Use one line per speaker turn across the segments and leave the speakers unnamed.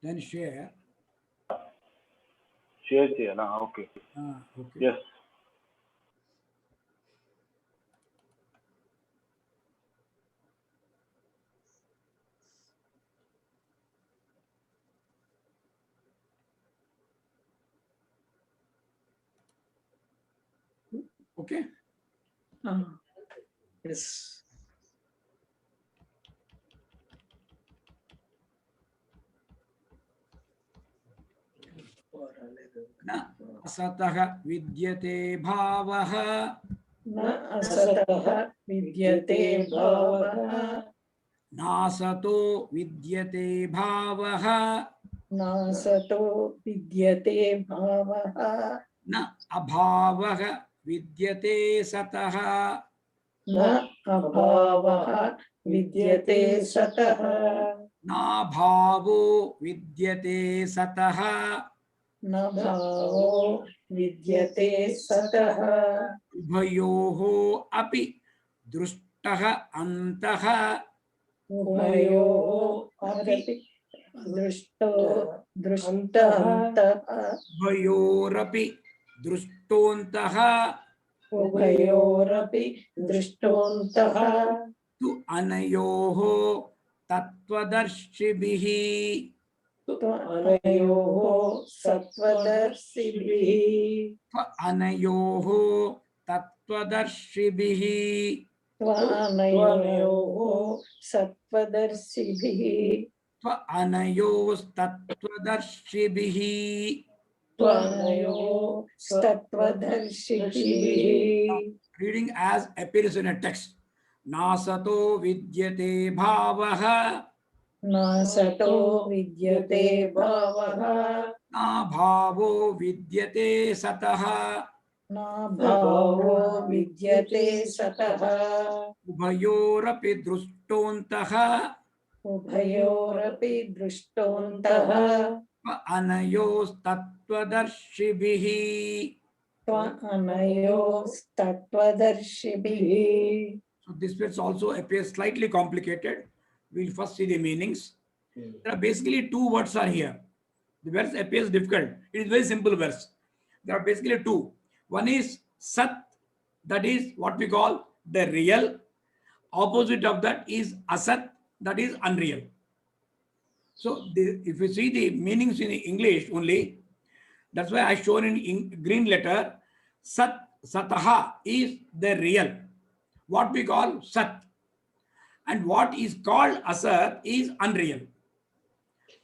then share.
Share చేయాలా? Okay.
Okay.
Yes.
Okay.
Yes.
न असतः विद्यते भावः
न असतः विद्यते भावः
नासतो विद्यते भावः
नासतो विद्यते भावः
न अभावः विद्यते सतः
न अभावः विद्यते सतः
नाभावो विद्यते सतः
न भावो विद्यते सतः
उभयोः अपि दृष्टः अन्तः
उभयोः अपि दृष्टः
उभयोरपि दृष्टोऽन्तः
उभयोरपि दृष्टोऽन्तः
तु अनयोः तत्त्वदर्शिभिः
अनयोः सत्त्वदर्शिभिः
अनयोः तत्त्वदर्शिभिः
त्वनयोः सत्त्वदर्शिभिः
अनयोस्तत्त्वदर्शिभिः
त्वनयोः सत्त्वदर्शिभिः.
Reading as appears in a text. नासतो विद्यते भावः
नासतो विद्यते भावः
नाभावो विद्यते सतः
नाभावो विद्यते सतः
उभयोरपि दृष्टोऽन्तः
उभयोरपि दृष्टोऽन्तः
अनयोस्तत्त्वदर्शिभिः
त्वनयोस्तत्त्वदर्शिभिः.
So this verse also appears slightly complicated. We'll first see the meanings. There are basically two words are here. The verse appears difficult. It is very simple verse. There are basically two. One is Sat, that is what we call the real. Opposite of that is Asat, that is unreal. So if you see the meanings in English only, that's why I shown in green letter, Sat, Sataha is the real. What we call Sat. And what is called Asat is unreal.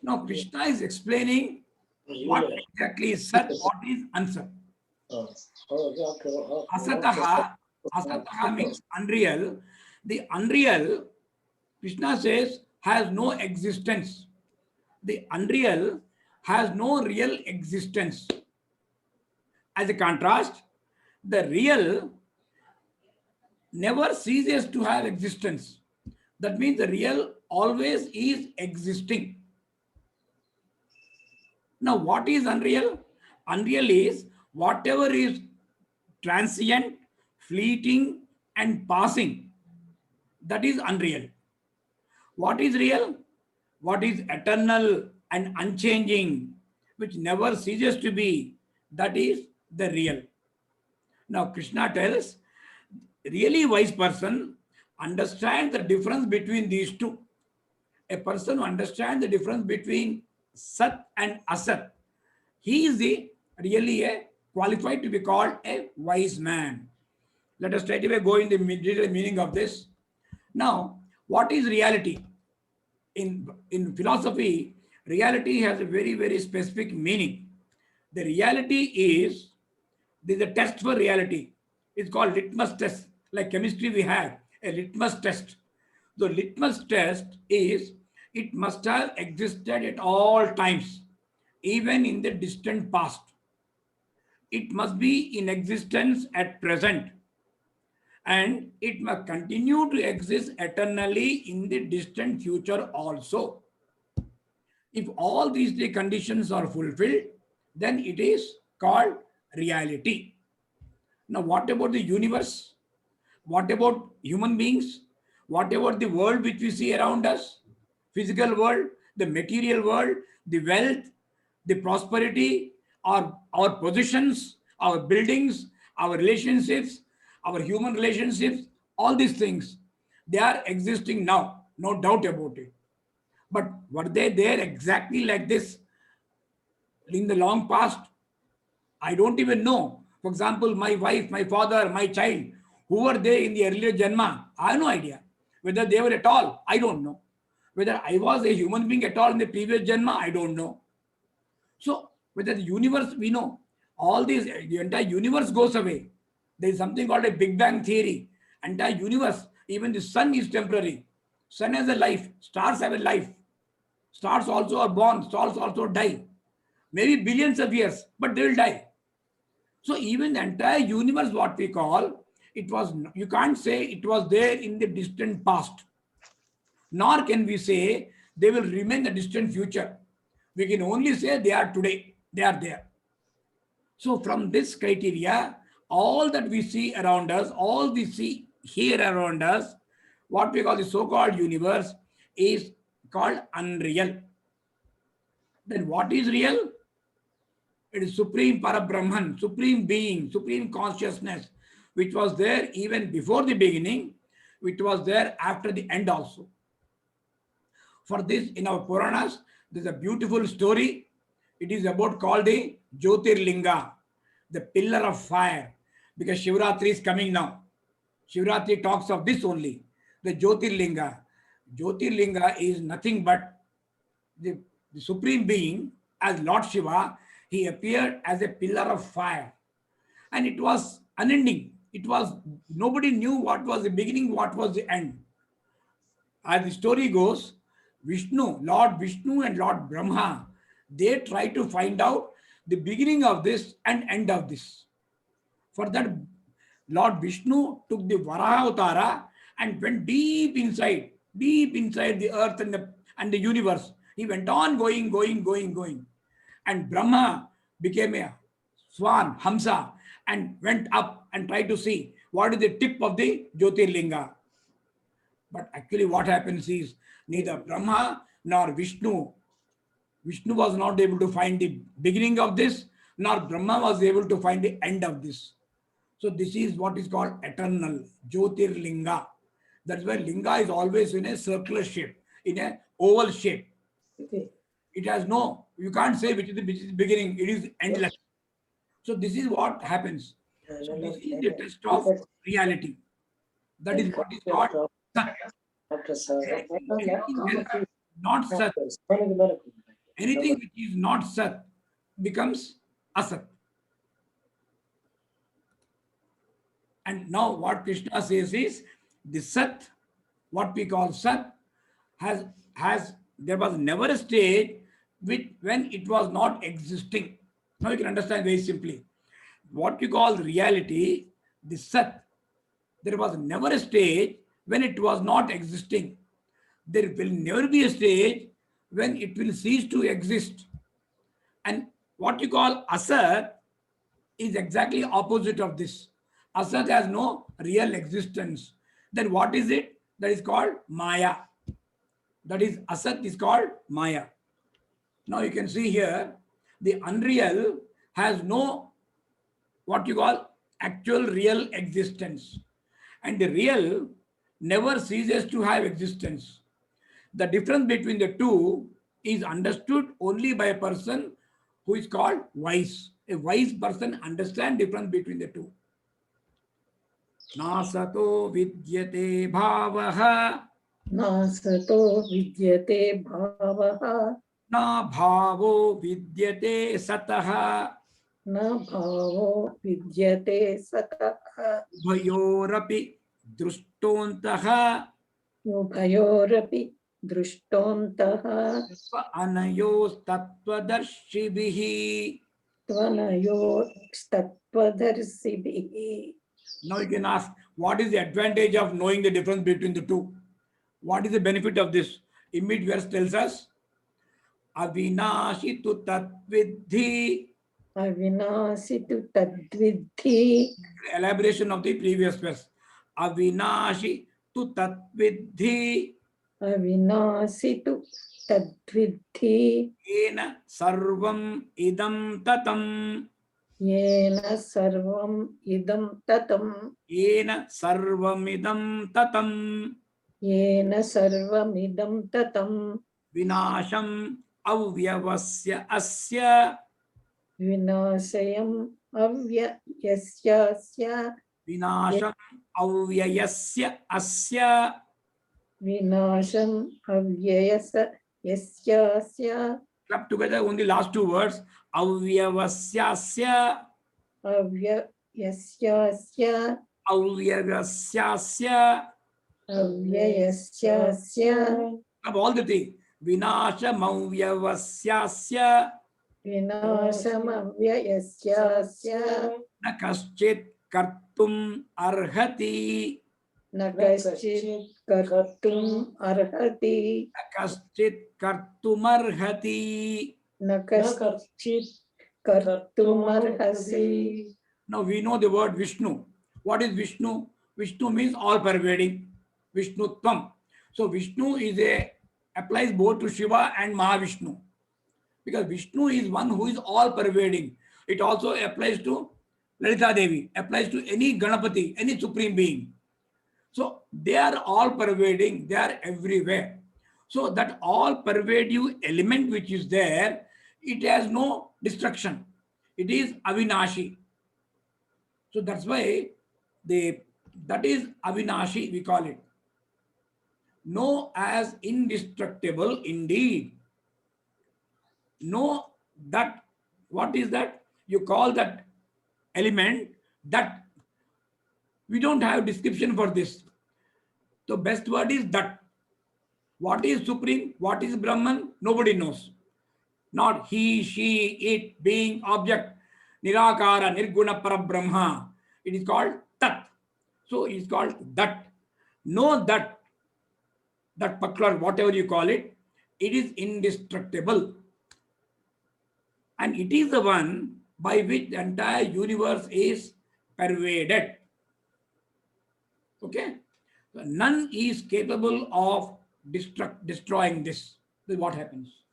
Now Krishna is explaining what exactly is Sat, what is Unsat. Asataha, Asataha means unreal. The unreal, Krishna says, has no existence. The unreal has no real existence. As a contrast, the real never ceases to have existence. That means the real always is existing. Now, what is unreal? Unreal is whatever is transient, fleeting, and passing. That is unreal. What is real? What is eternal and unchanging, which never ceases to be, that is the real. Now, Krishna tells, really wise person understands the difference between these two. A person who understands the difference between Sat and Asat, he is really a qualified to be called a wise man. Let us straight away go in the detailed meaning of this. Now, what is reality? In philosophy, reality has a very, very specific meaning. The reality is, there's a test for reality. It's called litmus test. Like chemistry, we have a litmus test. The litmus test is, it must have existed at all times, even in the distant past. It must be in existence at present, and it must continue to exist eternally in the distant future also. If all these three conditions are fulfilled, then it is called reality. Now, what about the universe? What about human beings? What about the world which we see around us? Physical world, the material world, the wealth, the prosperity, our positions, our buildings, our relationships, our human relationships, all these things, they are existing now, no doubt about it. But were they there exactly like this in the long past? I don't even know. For example, my wife, my father, my child, who were they in the earlier Janma? I have no idea. Whether they were at all, I don't know. Whether I was a human being at all in the previous Janma, I don't know. So, whether the universe, we know, all these, the entire universe goes away. There is something called a Big Bang theory. Entire universe, even the sun is temporary. Sun has a life, stars have a life. Stars also are born, stars also die. Maybe billions of years, but they will die. So even the entire universe, what we call, it was, you can't say it was there in the distant past, nor can we say they will remain the distant future. We can only say they are today, they are there. So from this criteria, all that we see around us, all we see here around us, what we call the so-called universe is called unreal. Then what is real? It is Supreme Parabrahman, Supreme Being, Supreme Consciousness, which was there even before the beginning, which was there after the end also. For this, in our Puranas, there's a beautiful story. It is about called the Jyotirlinga, the pillar of fire, because Shivratri is coming now. Shivratri talks of this only, the Jyotirlinga. Jyotirlinga is nothing but the Supreme Being, as Lord Shiva. He appeared as a pillar of fire. And it was unending. It was, nobody knew what was the beginning, what was the end. As the story goes, Vishnu, Lord Vishnu and Lord Brahma, they try to find out the beginning of this and end of this. For that, Lord Vishnu took the Varaha Avtara and went deep inside the earth and the universe. He went on going. And Brahma became a swan, Hamsa, and went up and tried to see what is the tip of the Jyotirlinga. But actually, what happens is neither Brahma nor Vishnu. Vishnu was not able to find the beginning of this, nor Brahma was able to find the end of this. So this is what is called eternal, Jyotirlinga. That's why Linga is always in a circular shape, in a oval shape.
Okay.
It has no, you can't say which is the beginning, it is endless. So this is what happens. So this is the test of reality. That is what is called Sat. Anything else not Sat. Anything which is not Sat becomes Asat. And now what Krishna says is the Sat, what we call Sat, has there was never a stage when it was not existing. Now you can understand very simply. What you call reality, the Sat, there was never a stage when it was not existing. There will never be a stage when it will cease to exist. And what you call Asat is exactly opposite of this. Asat has no real existence. Then what is it? That is called Maya. That is Asat is called Maya. Now you can see here, the unreal has no what you call actual real existence. And the real never ceases to have existence. The difference between the two is understood only by a person who is called wise. A wise person understands difference between the two. Nasato vidyate bhavaha,
Nasato vidyate bhavaha,
na bhavo vidyate sataha,
na bhavo vidyate sataha,
bhayorapi drustontaha,
ubhayorapi drustontaha,
anayos tattvadarshibhihi.
tvanayo statvadarsibihi.
Now you can ask, what is the advantage of knowing the difference between the two? What is the benefit of this? Immediate verse tells us, avinashi tu tatvidhi.
Avinasitu tadvidhi.
Elaboration of the previous verse. Avinashi tu tatvidhi.
Avinasitu तद्विद्धि
येन सर्वम् इदं ततं
येन सर्वम् इदं ततं
येन सर्वमिदं ततं
येन सर्वमिदं ततं
विनाशम् अव्यवस्य अस्य
विनाशयम् अव्ययस्यास्य
विनाशम् अव्ययस्य अस्य
विनाशम् अव्ययस यस्यास्य
club together only last two words avyavasyasya
अव्ययस्यास्य
avyavasyasya
अव्ययस्यास्य
club all the thing vinashamauvyavasyasya
विनाशमव्ययस्यास्य
na kaschit kartum arhati
न कश्चित् कर्तुम् अर्हति
na kaschit kartumarhati
न कश्चित् कर्तुमर्हसि
now we know the word Vishnu. What is Vishnu? Vishnu means all pervading, Vishnutvam. So Vishnu is applies both to Shiva and Mahavishnu, because Vishnu is one who is all pervading. It also applies to Lalita Devi, applies to any Ganapati, any supreme being. So they are all pervading, they are everywhere. So that all pervasive element which is there, it has no destruction. It is Avinashi. So that's why that is Avinashi, we call it. Know as indestructible indeed. Know that, what is that? You call that element, that we don't have description for this. The best word is that. What is supreme? What is Brahman? Nobody knows. Not he, she, it, being, object, Nirakara, Nirguna Parabrahma. It is called Tat. So it is called that. Know that particular, whatever you call it, it is indestructible. And it is the one by which the entire universe is pervaded. Okay? So none is capable of destroying this. This is what happens.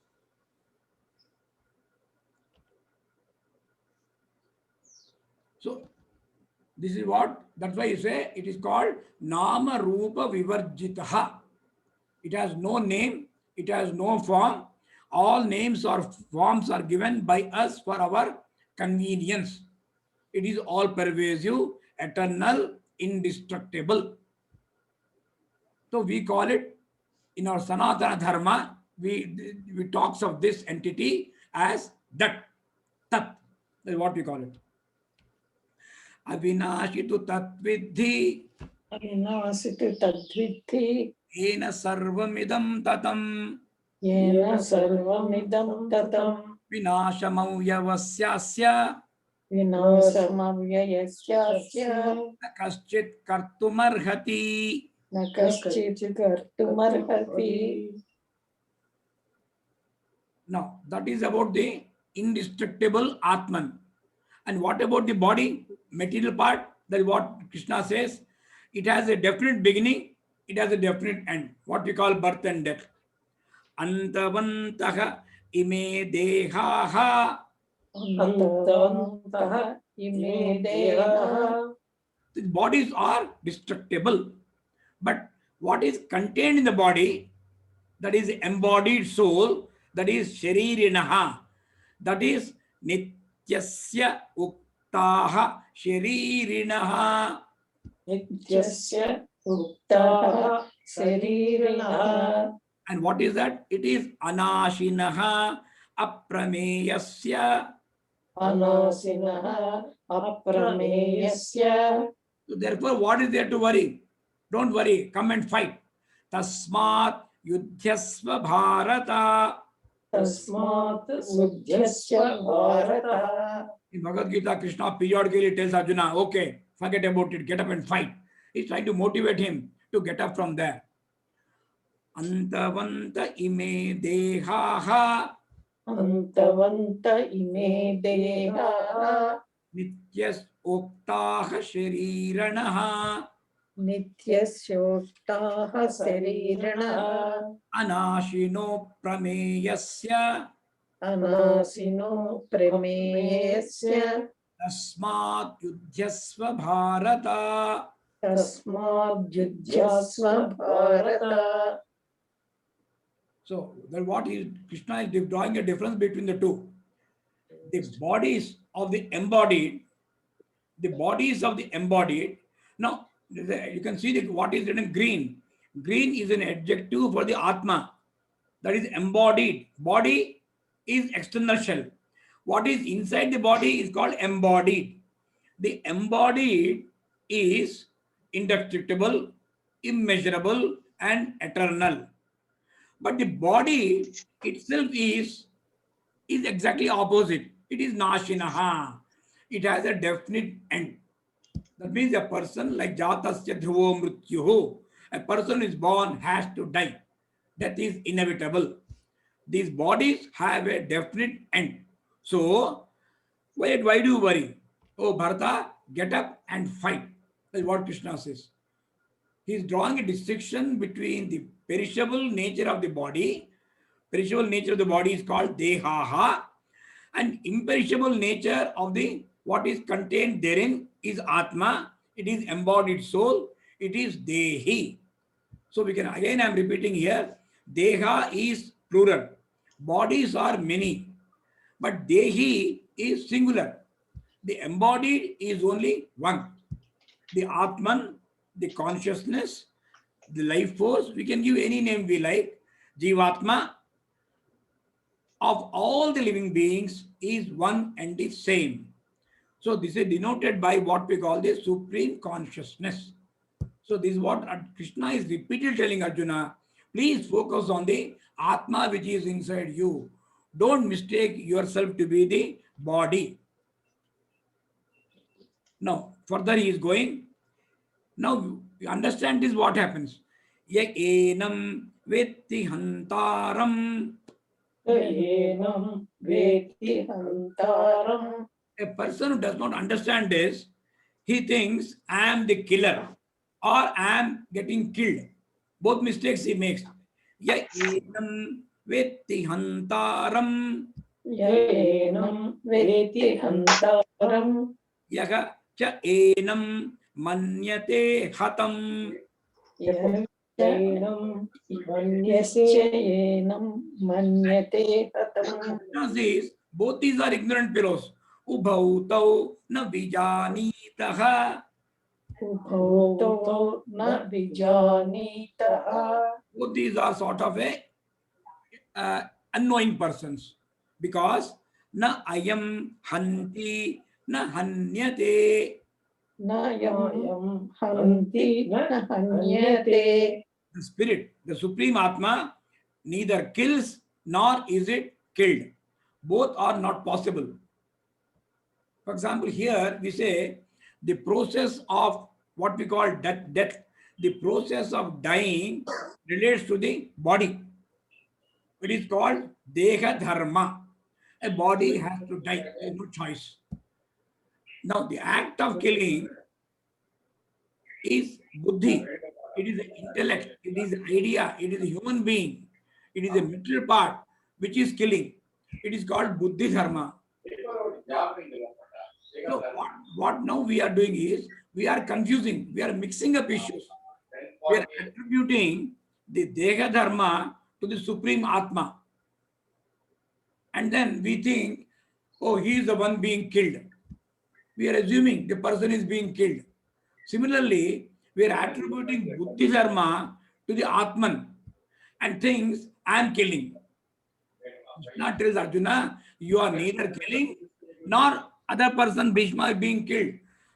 So this is what, that's why you say it is called Nama Rupa Vivarjitaha. It has no name, it has no form. All names or forms are given by us for our convenience. It is all pervasive, eternal, indestructible. So we call it, in our Sanatana Dharma, we talks of this entity as that, tat. That is what we call it. Avinashi tu tat vidhi,
अविनाशितु तद्विद्धि
ena sarvamidam tatam,
येन सर्वमिदं ततं
vinashamauvyavasyasya
विनाशमव्ययस्यास्य
na kaschit kartumarhati.
न कश्चित् कर्तुमर्हति.
Now, that is about the indestructible Atman. And what about the body, material part? That is what Krishna says. It has a definite beginning, it has a definite end. What we call birth and death. Antavantaha ime dehaha.
अन्तवन्तः इमे देहाः.
The bodies are destructible. But what is contained in the body, that is embodied soul, that is sharirinaha, that is nityasya uktaha sharirinaha.
नित्यस्य उक्ताः शरीरिणः.
And what is that? It is anashinaha aprameyasya.
अनाशिनः अप्रमेयस्य.
So therefore, what is there to worry? Don't worry, come and fight. Tasmat yudhyasva bharata.
तस्मात् युध्यस्य Bharat.
In Bhagavad Gita, Krishna periodically tells Arjuna, okay, forget about it, get up and fight. He's trying to motivate him to get up from there. Antavanta ime dehaha
अन्तवन्त इमे देहाः.
nityas oktaha shariranaha.
नित्यस्योक्ताः शरीरिणः
अनाशिनो प्रमेयस्य
अनासिनो प्रमेयस्य
तस्मात् युध्यस्व Bharat.
तस्माद्युध्यस्व Bharat.
So then what is Krishna is drawing a difference between the two. The bodies of the embodied, the bodies of the embodied. Now you can see that what is written green. Green is an adjective for the Atma, that is embodied. Body is external shell. What is inside the body is called embodied. The embodied is indestructible, immeasurable, and eternal. But the body itself is exactly opposite. It is nashinaha. It has a definite end. That means a person like jatasya dhruvo mrityuhu, a person is born has to die. Death is inevitable. These bodies have a definite end. So why do you worry? Oh Bharata, get up and fight. That's what Krishna says. He is drawing a distinction between the perishable nature of the body. Perishable nature of the body is called dehaha, and imperishable nature of the what is contained therein is atma. It is embodied soul. It is dehi. So we can again, I am repeating here, deha is plural. Bodies are many, but dehi is singular. The embodied is only one. The atman, the consciousness, the life force, we can give any name we like. Jivatma of all the living beings is one and the same. So this is denoted by what we call the supreme consciousness. So this is what Krishna is repeatedly telling Arjuna. Please focus on the Atma which is inside you. Don't mistake yourself to be the body. Now, further he is going. Now, you understand this, what happens. Ye enam vetti hantaram.
येनं वेत्ति हन्तारम्.
A person who does not understand this, he thinks, I am the killer or I am getting killed. Both mistakes he makes. Ya enam vetti hantaram.
येनं वेत्ति हन्तारम्.
Yaga cha enam manyate hatam.
येनं मन्यस्य येनं मन्यते हतम्.
Krishna says, both these are ignorant fellows. Ubhau tau na vijanitaha.
उभौ तौ न विजानीतः.
Both these are sort of a unknowing persons, because na ayam hanti na hanyate.
न यं हन्ति न हन्यते.
The spirit, the supreme atma, neither kills nor is it killed. Both are not possible. For example, here we say the process of what we call death, the process of dying relates to the body. It is called deha dharma. A body has to die. There is no choice. Now, the act of killing is buddhi. It is the intellect. It is the idea. It is a human being. It is a material part which is killing. It is called buddhi dharma. So what now we are doing is we are confusing. We are mixing up issues. We are attributing the deha dharma to the supreme atma. And then we think, oh, he is the one being killed. We are assuming the person is being killed. Similarly, we are attributing buddhi dharma to the atman and thinks, I am killing. Krishna tells Arjuna, you are neither killing nor other person Bhishma is being killed.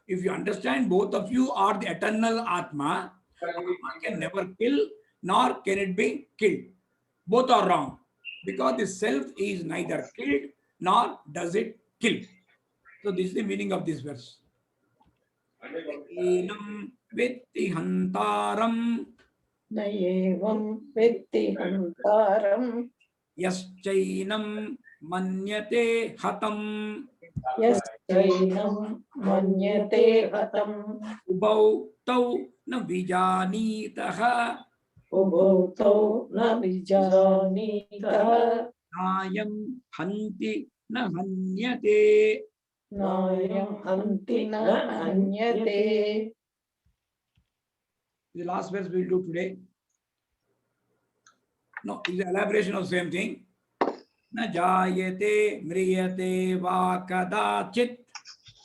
If you understand both of you are the eternal Atma, Atma can never kill nor can it be killed. Both are wrong because the self is neither killed nor does it kill. So this is the meaning of this verse. Enam vetti hantaram
न एवं वेत्ति हन्तारम्.
यश्चैनं मन्यते हतं
यश्चैनं मन्यते हतम्
उभौ तौ न विजानीतः
उभौ तौ न विजानीतः
नायं हन्ति न हन्यते.
नायं हन्ति न हन्यते.
The last verse we'll do today. No, it's an elaboration of same thing. न जायते म्रियते वा कदाचित्.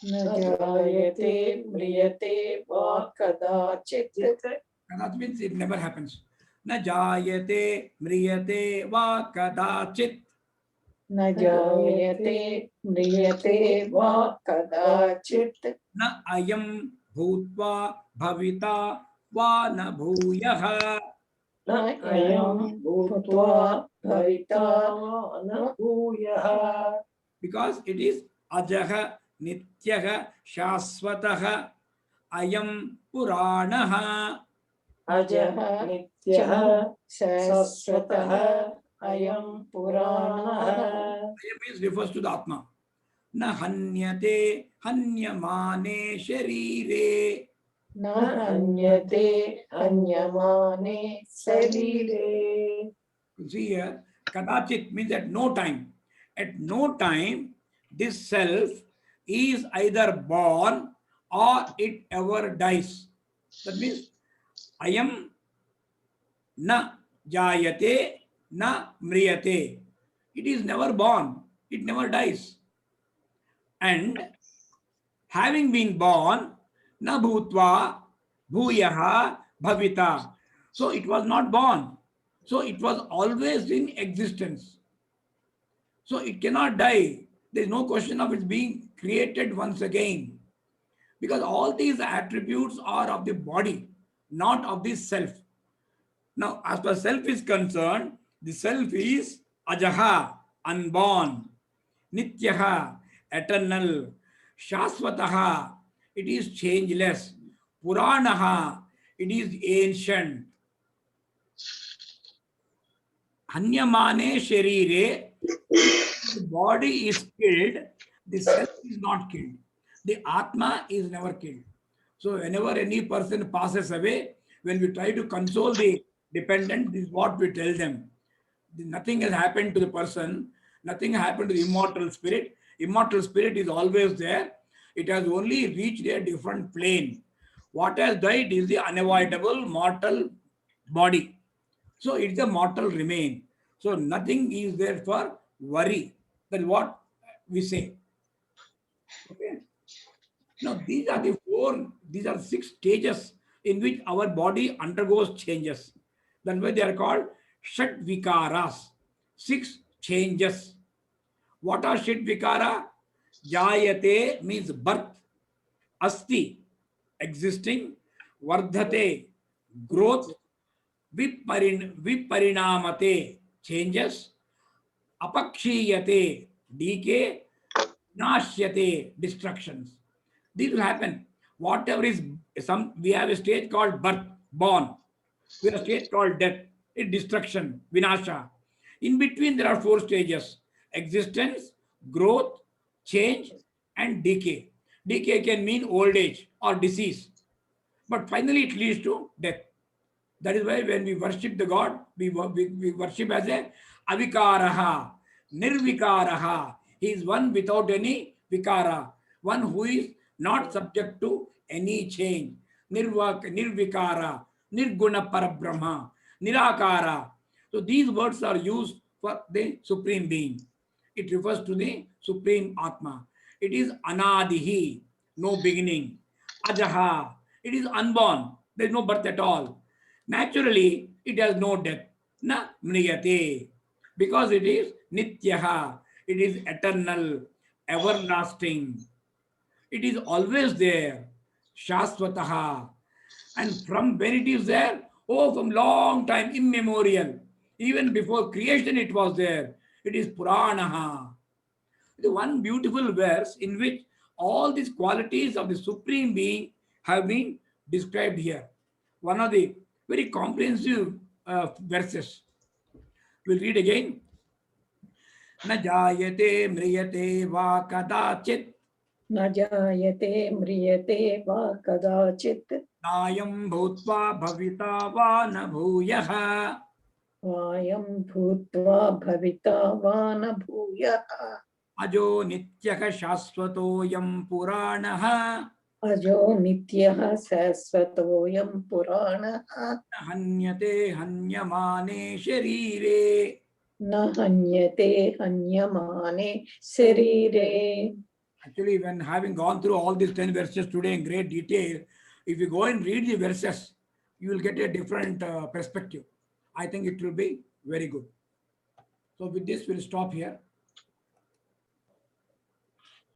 न जायते म्रियते वा कदाचित्.
Kadaचित् means it never happens. न जायते म्रियते वा कदाचित्.
न जायते म्रियते वा कदाचित्.
न अयं भूत्वा भविता वा न भूयः.
न अयं भूत्वा भविता न भूयः.
Because it is अजः नित्यः शाश्वतः अयं पुराणः.
अजः नित्यः शाश्वतः अयं पुराणः.
Ayam means refers to the Atma. न हन्यते हन्यमाने शरीरे.
न हन्यते हन्यमाने शरीरे.
See here, kadachit means at no time. At no time, this self is either born or it ever dies. That means, I am na jayate na mriyate. It is never born, it never dies. And having been born, na bhutva bhuyaha bhavita. So it was not born. So it was always in existence. So it cannot die. There is no question of its being created once again. Because all these attributes are of the body, not of the self. Now, as far as self is concerned, the self is ajaha, unborn, nityaha, eternal, shaswataha, it is changeless, puranaha, it is ancient. Hanyamane sharire, the body is killed, the self is not killed. The Atma is never killed. So whenever any person passes away, when we try to console the dependent, this is what we tell them. Nothing has happened to the person, nothing happened to the immortal spirit. Immortal spirit is always there. It has only reached a different plane. What has died is the unavoidable mortal body. So it's a mortal remain. So nothing is there for worry. That's what we say. Okay. Now these are six stages in which our body undergoes changes. That's why they are called Shat Vikaras, six changes. What are Shat Vikara? Jayate means birth, Asti, existing, Vardhate, growth, Viparinamate, changes, Apakshiyate, decay, Nashyate, destructions. This will happen. Whatever is we have a stage called birth, born. We have a stage called death, destruction, vinasha. In between, there are four stages: existence, growth, change, and decay. Decay can mean old age or disease, but finally it leads to death. That is why when we worship the God, we worship as a avikaraha, nirvikaraha. He is one without any vikara, one who is not subject to any change. Nirvikara, nirguna parabrahma, nirakara. So these words are used for the Supreme Being. It refers to the Supreme Atma. It is anadihi, no beginning. Ajaha, it is unborn. There is no birth at all. Naturally, it has no death. Na mriyate. Because it is nityaha. It is eternal, everlasting. It is always there. Shaswataha. And from when it is there? Oh, from long time, immemorial. Even before creation it was there. It is Puranaha. The one beautiful verse in which all these qualities of the Supreme Being have been described here. One of the very comprehensive verses. We'll read again. न जायते म्रियते वा कदाचित्
न जायते म्रियते वा कदाचित्
नायं भूत्वा भविता वा न भूयः
वायं भूत्वा भविता वा न भूयः
अजो नित्यः शाश्वतोऽयं पुराणः
अजो नित्यः शाश्वतोऽयं पुराणः
न हन्यते हन्यमाने शरीरे.
न हन्यते हन्यमाने शरीरे.
Actually, when having gone through all these 10 verses today in great detail, if you go and read the verses, you will get a different perspective. I think it will be very good. So with this, we'll stop here.